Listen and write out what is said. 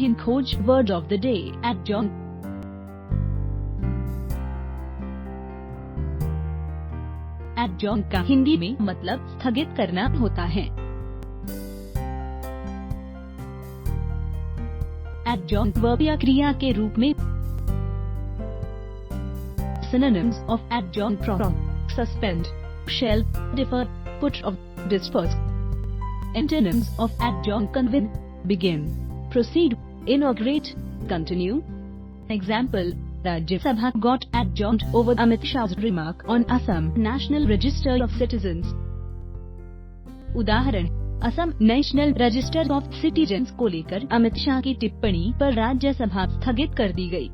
HinKhoj word of the day, adjourn. Adjourn का हिंदी में मतलब स्थगित करना होता है। Adjourn वर्ब या क्रिया के रूप में synonyms of adjourn: prorogue, suspend, shelve, defer, put off, disperse. Antonyms of adjourn: convene, begin, proceed, inaugurate, continue. Example: Rajya Sabha got adjourned over Amit Shah's remark on Assam National Register of Citizens. उदाहरण: Assam national register of citizens को लेकर अमित शाह की टिप्पणी पर राज्यसभा स्थगित कर दी गई।